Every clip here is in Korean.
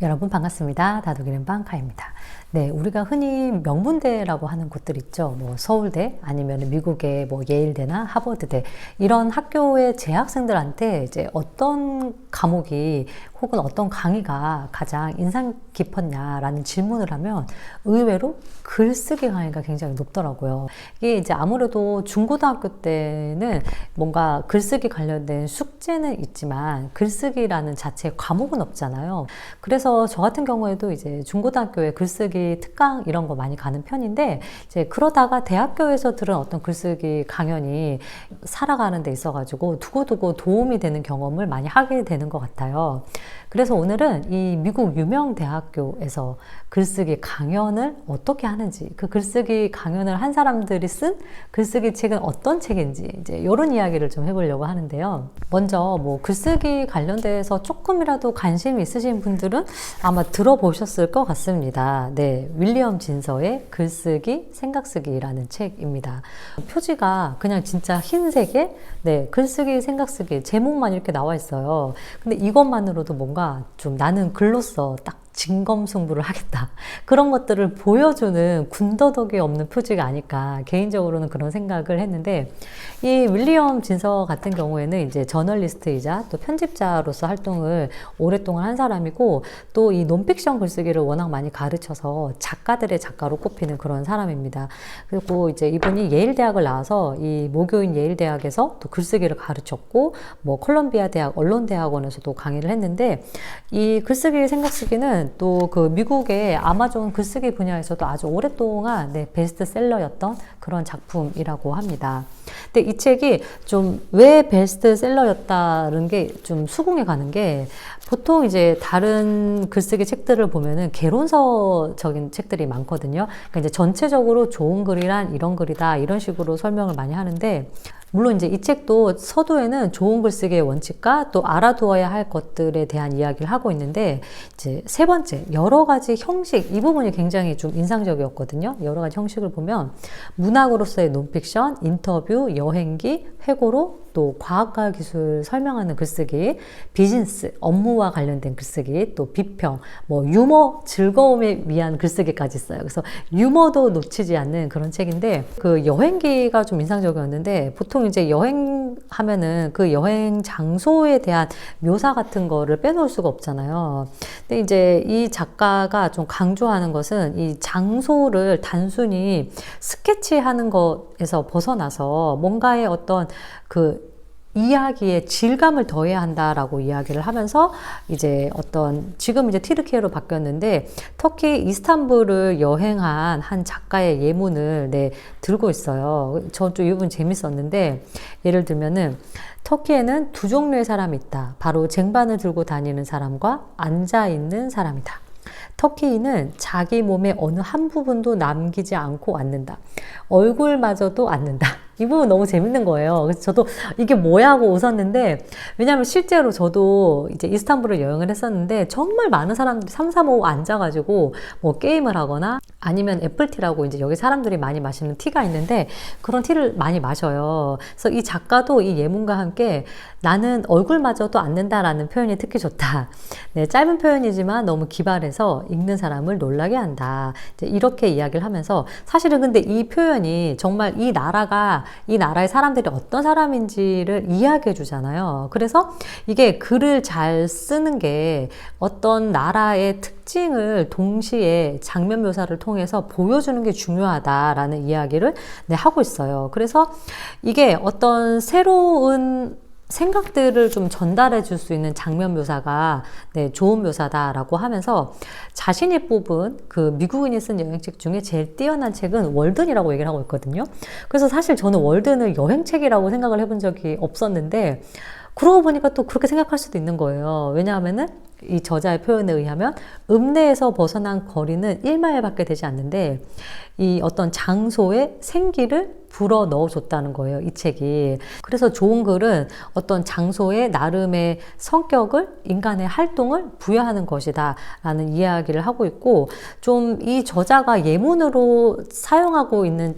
여러분 반갑습니다. 다독이는 방카입니다. 네, 우리가 흔히 명문대라고 하는 곳들 있죠. 뭐 서울대 아니면 미국의 뭐 예일대나 하버드대 이런 학교의 재학생들한테 이제 어떤 과목이 혹은 어떤 강의가 가장 인상 깊었냐라는 질문을 하면 의외로 글쓰기 강의가 굉장히 높더라고요. 이게 이제 아무래도 중고등학교 때는 뭔가 글쓰기 관련된 숙제는 있지만 글쓰기라는 자체의 과목은 없잖아요. 그래서 저 같은 경우에도 이제 중고등학교에 글쓰기 특강 이런 거 많이 가는 편인데 이제 그러다가 대학교에서 들은 어떤 글쓰기 강연이 살아가는 데 있어가지고 두고두고 도움이 되는 경험을 많이 하게 되는 것 같아요. 그래서 오늘은 이 미국 유명 대학교에서 글쓰기 강연을 어떻게 하는지, 그 글쓰기 강연을 한 사람들이 쓴 글쓰기 책은 어떤 책인지 이제 이런 이야기를 좀 해보려고 하는데요. 먼저 뭐 글쓰기 관련돼서 조금이라도 관심이 있으신 분들은 아마 들어보셨을 것 같습니다. 네, 윌리엄 진서의 글쓰기, 생각쓰기라는 책입니다. 표지가 그냥 진짜 흰색에 네, 글쓰기, 생각쓰기 제목만 이렇게 나와 있어요. 근데 이것만으로도 뭔가 좀 나는 글로써 딱 진검승부를 하겠다. 그런 것들을 보여주는 군더더기 없는 표지가 아닐까 개인적으로는 그런 생각을 했는데 이 윌리엄 진서 같은 경우에는 이제 저널리스트이자 또 편집자로서 활동을 오랫동안 한 사람이고 또 이 논픽션 글쓰기를 워낙 많이 가르쳐서 작가들의 작가로 꼽히는 그런 사람입니다. 그리고 이제 이분이 예일 대학을 나와서 이 모교인 예일 대학에서 또 글쓰기를 가르쳤고 뭐 콜롬비아 대학 언론대학원에서도 강의를 했는데 이 글쓰기 생각쓰기는 또 그 미국의 아마존 글쓰기 분야에서도 아주 오랫동안 네, 베스트셀러였던 그런 작품이라고 합니다. 근데 이 책이 좀 왜 베스트셀러였다는 게 좀 수긍에 가는 게 보통 이제 다른 글쓰기 책들을 보면은 개론서적인 책들이 많거든요. 그러니까 이제 전체적으로 좋은 글이란 이런 글이다 이런 식으로 설명을 많이 하는데 물론 이제 이 책도 서두에는 좋은 글쓰기의 원칙과 또 알아두어야 할 것들에 대한 이야기를 하고 있는데 이제 세 번째 여러 가지 형식 이 부분이 굉장히 좀 인상적이었거든요. 여러 가지 형식을 보면 문학으로서의 논픽션, 인터뷰, 여행기, 회고록 또 과학과 기술 설명하는 글쓰기, 비즈니스, 업무와 관련된 글쓰기, 또 비평, 뭐 유머, 즐거움에 위한 글쓰기까지 있어요. 그래서 유머도 놓치지 않는 그런 책인데 그 여행기가 좀 인상적이었는데 보통 이제 여행하면은 그 여행 장소에 대한 묘사 같은 거를 빼놓을 수가 없잖아요. 근데 이제 이 작가가 좀 강조하는 것은 이 장소를 단순히 스케치하는 것에서 벗어나서 뭔가의 어떤 그 이야기의 질감을 더해야 한다라고 이야기를 하면서 이제 어떤 지금 이제 튀르키예로 바뀌었는데 터키 이스탄불을 여행한 한 작가의 예문을 네, 들고 있어요. 저 좀 이 부분 재밌었는데 예를 들면은 터키에는 두 종류의 사람이 있다. 바로 쟁반을 들고 다니는 사람과 앉아 있는 사람이다. 터키인은 자기 몸의 어느 한 부분도 남기지 않고 앉는다. 얼굴마저도 앉는다. 이 부분 너무 재밌는 거예요. 그래서 저도 이게 뭐야 하고 웃었는데 왜냐하면 실제로 저도 이제 이스탄불을 여행을 했었는데 정말 많은 사람들이 3, 4, 5 앉아가지고 뭐 게임을 하거나 아니면 애플티라고 이제 여기 사람들이 많이 마시는 티가 있는데 그런 티를 많이 마셔요. 그래서 이 작가도 이 예문과 함께 나는 얼굴마저도 앉는다라는 표현이 특히 좋다. 네, 짧은 표현이지만 너무 기발해서 읽는 사람을 놀라게 한다. 이제 이렇게 이야기를 하면서 사실은 근데 이 표현이 정말 이 나라의 사람들이 어떤 사람인지를 이야기해 주잖아요. 그래서 이게 글을 잘 쓰는 게 어떤 나라의 특징을 동시에 장면 묘사를 통해서 보여주는 게 중요하다라는 이야기를 네, 하고 있어요. 그래서 이게 어떤 새로운 생각들을 좀 전달해 줄 수 있는 장면 묘사가 네, 좋은 묘사다라고 하면서 자신이 뽑은 그 미국인이 쓴 여행책 중에 제일 뛰어난 책은 월든이라고 얘기를 하고 있거든요. 그래서 사실 저는 월든을 여행책이라고 생각을 해본 적이 없었는데 그러고 보니까 또 그렇게 생각할 수도 있는 거예요. 왜냐하면은 이 저자의 표현에 의하면 읍내에서 벗어난 거리는 1마일밖에 되지 않는데 이 어떤 장소에 생기를 불어 넣어줬다는 거예요, 이 책이. 그래서 좋은 글은 어떤 장소에 나름의 성격을, 인간의 활동을 부여하는 것이다 라는 이야기를 하고 있고 좀 이 저자가 예문으로 사용하고 있는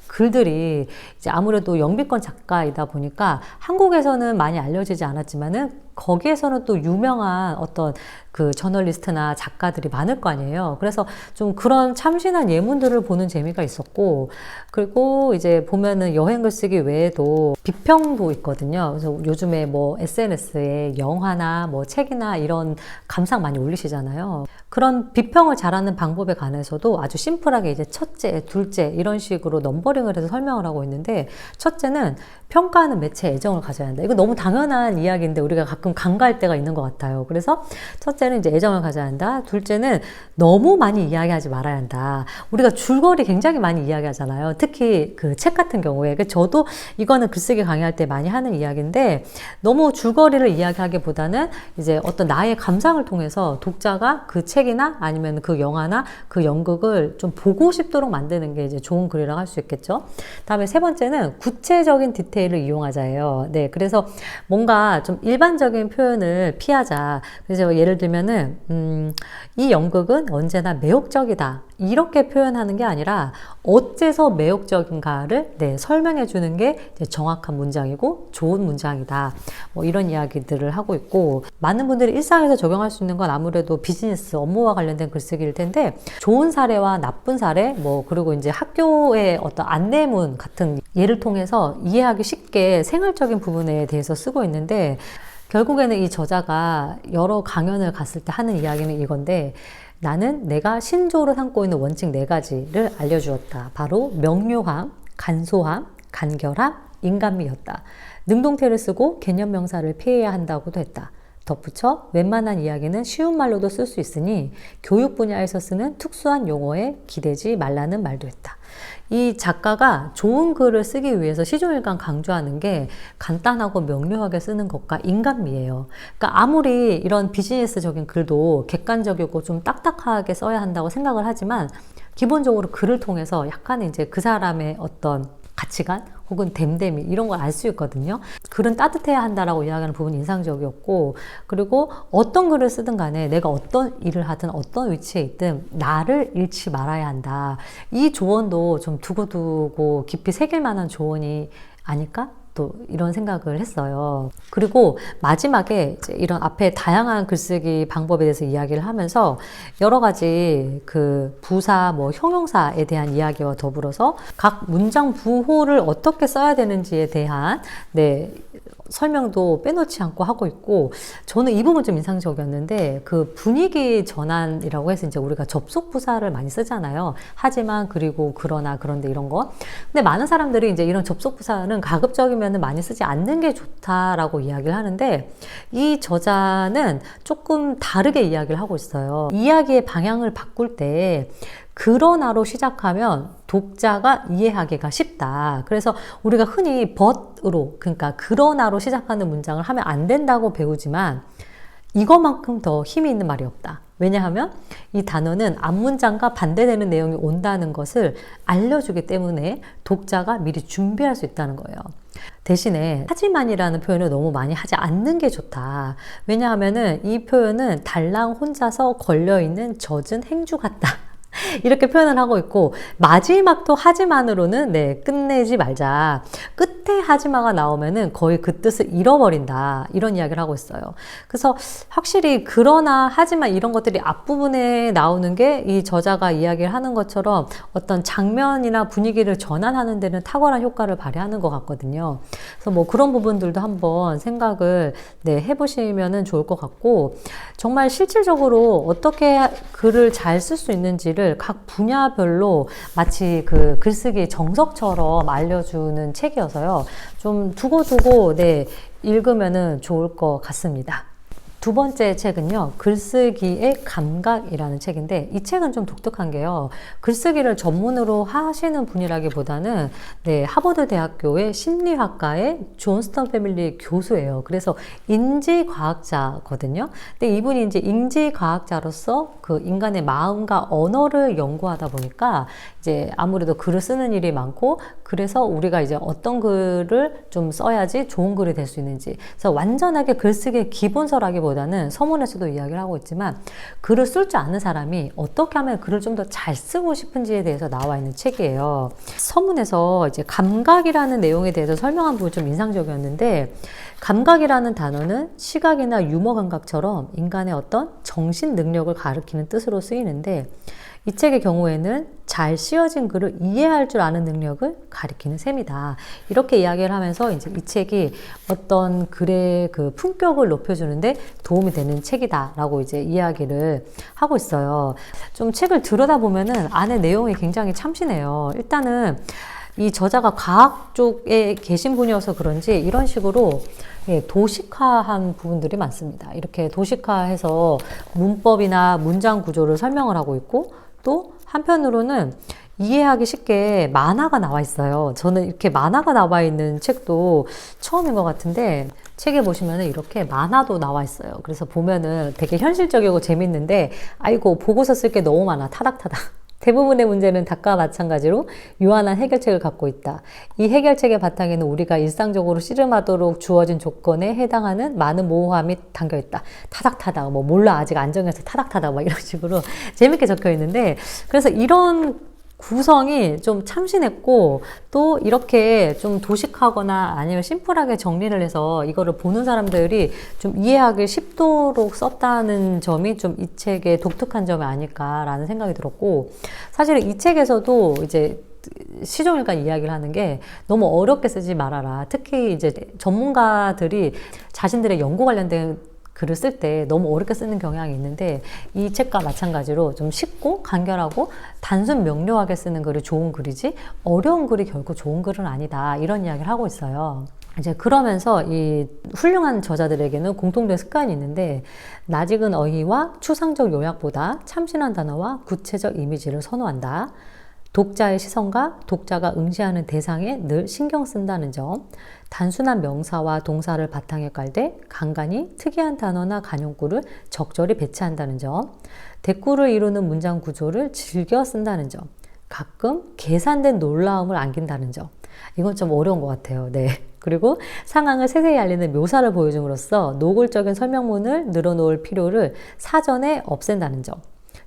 글들이 이제 아무래도 영미권 작가이다 보니까 한국에서는 많이 알려지지 않았지만은 거기에서는 또 유명한 어떤 그 저널리스트나 작가들이 많을 거 아니에요. 그래서 좀 그런 참신한 예문들을 보는 재미가 있었고, 그리고 이제 보면은 여행 글쓰기 외에도 비평도 있거든요. 그래서 요즘에 뭐 SNS에 영화나 뭐 책이나 이런 감상 많이 올리시잖아요. 그런 비평을 잘하는 방법에 관해서도 아주 심플하게 이제 첫째, 둘째 이런 식으로 넘버링을 해서 설명을 하고 있는데, 첫째는 평가하는 매체에 애정을 가져야 한다. 이거 너무 당연한 이야기인데 우리가 가끔 간과할 때가 있는 것 같아요. 그래서 첫째는 이제 애정을 가져야 한다. 둘째는 너무 많이 이야기하지 말아야 한다. 우리가 줄거리 굉장히 많이 이야기하잖아요. 특히 그 책 같은 경우에. 저도 이거는 글쓰기 강의할 때 많이 하는 이야기인데, 너무 줄거리를 이야기하기보다는 이제 어떤 나의 감상을 통해서 독자가 그 책이나 아니면 그 영화나 그 연극을 좀 보고 싶도록 만드는 게 이제 좋은 글이라고 할 수 있겠죠. 다음에 세 번째는 구체적인 디테일을 이용하자예요. 네, 그래서 뭔가 좀 일반적인 표현을 피하자. 그래서 예를 들면은 이 연극은 언제나 매혹적이다. 이렇게 표현하는 게 아니라 어째서 매혹적인가를 설명해 주는 게 이제 정확한 문장이고 좋은 문장이다. 뭐 이런 이야기들을 하고 있고, 많은 분들이 일상에서 적용할 수 있는 건 아무래도 비즈니스 업무와 관련된 글쓰기일 텐데, 좋은 사례와 나쁜 사례, 뭐 그리고 이제 학교의 어떤 안내문 같은 예를 통해서 이해하기 쉽게 생활적인 부분에 대해서 쓰고 있는데, 결국에는 이 저자가 여러 강연을 갔을 때 하는 이야기는 이건데, 나는 내가 신조로 삼고 있는 원칙 4가지를 알려주었다. 바로 명료함, 간소함, 간결함, 인간미였다. 능동태를 쓰고 개념 명사를 피해야 한다고도 했다. 덧붙여 웬만한 이야기는 쉬운 말로도 쓸 수 있으니 교육 분야에서 쓰는 특수한 용어에 기대지 말라는 말도 했다. 이 작가가 좋은 글을 쓰기 위해서 시종일관 강조하는 게 간단하고 명료하게 쓰는 것과 인간미예요. 그러니까 아무리 이런 비즈니스적인 글도 객관적이고 좀 딱딱하게 써야 한다고 생각을 하지만, 기본적으로 글을 통해서 약간 이제 그 사람의 어떤 가치관 혹은 됨됨이 이런 걸 알 수 있거든요. 글은 따뜻해야 한다라고 이야기하는 부분이 인상적이었고, 그리고 어떤 글을 쓰든 간에 내가 어떤 일을 하든 어떤 위치에 있든 나를 잃지 말아야 한다. 이 조언도 좀 두고두고 깊이 새길 만한 조언이 아닐까? 또 이런 생각을 했어요. 그리고 마지막에 이제 이런 앞에 다양한 글쓰기 방법에 대해서 이야기를 하면서 여러 가지 그 부사, 뭐 형용사에 대한 이야기와 더불어서 각 문장 부호를 어떻게 써야 되는지에 대한 설명도 빼놓지 않고 하고 있고, 저는 이 부분 좀 인상적이었는데, 그 분위기 전환이라고 해서 이제 우리가 접속 부사를 많이 쓰잖아요. 하지만, 그리고, 그러나, 그런데 이런 거. 근데 많은 사람들이 이제 이런 접속 부사는 가급적이면 많이 쓰지 않는 게 좋다라고 이야기를 하는데, 이 저자는 조금 다르게 이야기를 하고 있어요. 이야기의 방향을 바꿀 때 그러나로 시작하면 독자가 이해하기가 쉽다. 그래서 우리가 흔히 but으로, 그러니까 그러나로 시작하는 문장을 하면 안 된다고 배우지만, 이것만큼 더 힘이 있는 말이 없다. 왜냐하면 이 단어는 앞문장과 반대되는 내용이 온다는 것을 알려주기 때문에 독자가 미리 준비할 수 있다는 거예요. 대신에 하지만이라는 표현을 너무 많이 하지 않는 게 좋다. 왜냐하면은 이 표현은 달랑 혼자서 걸려있는 젖은 행주 같다. 이렇게 표현을 하고 있고, 마지막도 하지만으로는 끝내지 말자. 끝에 하지마가 나오면은 거의 그 뜻을 잃어버린다. 이런 이야기를 하고 있어요. 그래서 확실히 그러나 하지만 이런 것들이 앞부분에 나오는 게 이 저자가 이야기를 하는 것처럼 어떤 장면이나 분위기를 전환하는 데는 탁월한 효과를 발휘하는 것 같거든요. 그래서 뭐 그런 부분들도 한번 생각을 해보시면은 좋을 것 같고, 정말 실질적으로 어떻게 글을 잘 쓸 수 있는지를 각 분야별로 마치 그 글쓰기 정석처럼 알려주는 책이어서요. 좀 두고두고 읽으면은 좋을 것 같습니다. 두 번째 책은요, 글쓰기의 감각이라는 책인데, 이 책은 좀 독특한 게요, 글쓰기를 전문으로 하시는 분이라기보다는 하버드 대학교의 심리학과의 존스턴 패밀리 교수예요. 그래서 인지과학자거든요. 근데 이분이 이제 인지과학자로서 그 인간의 마음과 언어를 연구하다 보니까 이제 아무래도 글을 쓰는 일이 많고, 그래서 우리가 이제 어떤 글을 좀 써야지 좋은 글이 될 수 있는지, 그래서 완전하게 글쓰기의 기본서라기보다 이야기보다는 서문에서도 이야기를 하고 있지만 글을 쓸 줄 아는 사람이 어떻게 하면 글을 좀 더 잘 쓰고 싶은지에 대해서 나와 있는 책이에요. 서문에서 이제 감각이라는 내용에 대해서 설명한 부분이 좀 인상적이었는데, 감각이라는 단어는 시각이나 유머 감각처럼 인간의 어떤 정신 능력을 가리키는 뜻으로 쓰이는데, 이 책의 경우에는 잘 씌어진 글을 이해할 줄 아는 능력을 가리키는 셈이다. 이렇게 이야기를 하면서 이제 이 책이 어떤 글의 그 품격을 높여주는데 도움이 되는 책이다라고 이제 이야기를 하고 있어요. 좀 책을 들여다보면은 안에 내용이 굉장히 참신해요. 일단은 이 저자가 과학 쪽에 계신 분이어서 그런지 이런 식으로 도식화한 부분들이 많습니다. 이렇게 도식화해서 문법이나 문장 구조를 설명을 하고 있고, 또 한편으로는 이해하기 쉽게 만화가 나와 있어요. 저는 이렇게 만화가 나와 있는 책도 처음인 것 같은데, 책에 보시면은 이렇게 만화도 나와 있어요. 그래서 보면은 되게 현실적이고 재밌는데, 아이고 보고서 쓸 게 너무 많아, 타닥타닥. 대부분의 문제는 닭과 마찬가지로 유한한 해결책을 갖고 있다. 이 해결책의 바탕에는 우리가 일상적으로 씨름하도록 주어진 조건에 해당하는 많은 모호함이 담겨 있다. 타닥타닥, 뭐 몰라, 아직 안 정해서 타닥타닥, 막 이런 식으로 재밌게 적혀 있는데, 그래서 이런 구성이 좀 참신했고, 또 이렇게 좀 도식하거나 아니면 심플하게 정리를 해서 이거를 보는 사람들이 좀 이해하기 쉽도록 썼다는 점이 좀 이 책의 독특한 점이 아닐까라는 생각이 들었고, 사실 이 책에서도 이제 시종일관 이야기를 하는 게 너무 어렵게 쓰지 말아라. 특히 이제 전문가들이 자신들의 연구 관련된 글을 쓸 때 너무 어렵게 쓰는 경향이 있는데, 이 책과 마찬가지로 좀 쉽고 간결하고 단순 명료하게 쓰는 글이 좋은 글이지 어려운 글이 결코 좋은 글은 아니다, 이런 이야기를 하고 있어요. 이제 그러면서 이 훌륭한 저자들에게는 공통된 습관이 있는데, 낯익은 어휘와 추상적 요약보다 참신한 단어와 구체적 이미지를 선호한다. 독자의 시선과 독자가 응시하는 대상에 늘 신경 쓴다는 점, 단순한 명사와 동사를 바탕에 깔되 간간히 특이한 단어나 간용구를 적절히 배치한다는 점, 대꾸를 이루는 문장 구조를 즐겨 쓴다는 점, 가끔 계산된 놀라움을 안긴다는 점. 이건 좀 어려운 것 같아요. 네. 그리고 상황을 세세히 알리는 묘사를 보여줌으로써 노골적인 설명문을 늘어놓을 필요를 사전에 없앤다는 점,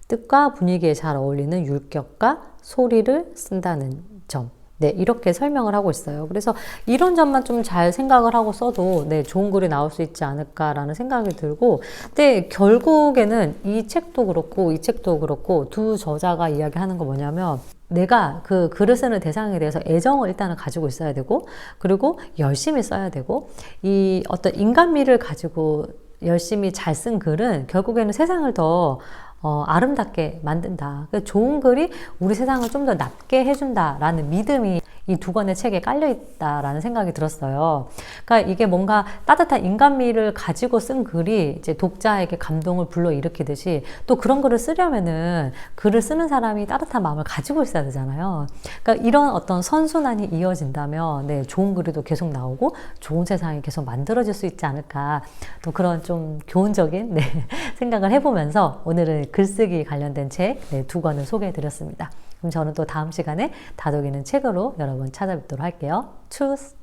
뜻과 분위기에 잘 어울리는 율격과 소리를 쓴다는 점. 네, 이렇게 설명을 하고 있어요. 그래서 이런 점만 좀 잘 생각을 하고 써도 네, 좋은 글이 나올 수 있지 않을까라는 생각이 들고, 근데 결국에는 이 책도 그렇고 이 책도 그렇고 두 저자가 이야기하는 거 뭐냐면, 내가 그 글을 쓰는 대상에 대해서 애정을 일단은 가지고 있어야 되고, 그리고 열심히 써야 되고, 이 어떤 인간미를 가지고 열심히 잘 쓴 글은 결국에는 세상을 더 아름답게 만든다. 좋은 글이 우리 세상을 좀 더 낫게 해준다라는 믿음이 이 두 권의 책에 깔려있다라는 생각이 들었어요. 그러니까 이게 뭔가 따뜻한 인간미를 가지고 쓴 글이 이제 독자에게 감동을 불러일으키듯이, 또 그런 글을 쓰려면은 글을 쓰는 사람이 따뜻한 마음을 가지고 있어야 되잖아요. 그러니까 이런 어떤 선순환이 이어진다면 네, 좋은 글이 또 계속 나오고 좋은 세상이 계속 만들어질 수 있지 않을까, 또 그런 좀 교훈적인 네, 생각을 해보면서 오늘은 글쓰기 관련된 책 네, 두 권을 소개해 드렸습니다. 그럼 저는 또 다음 시간에 다독이는 책으로 여러분 찾아뵙도록 할게요. 추스!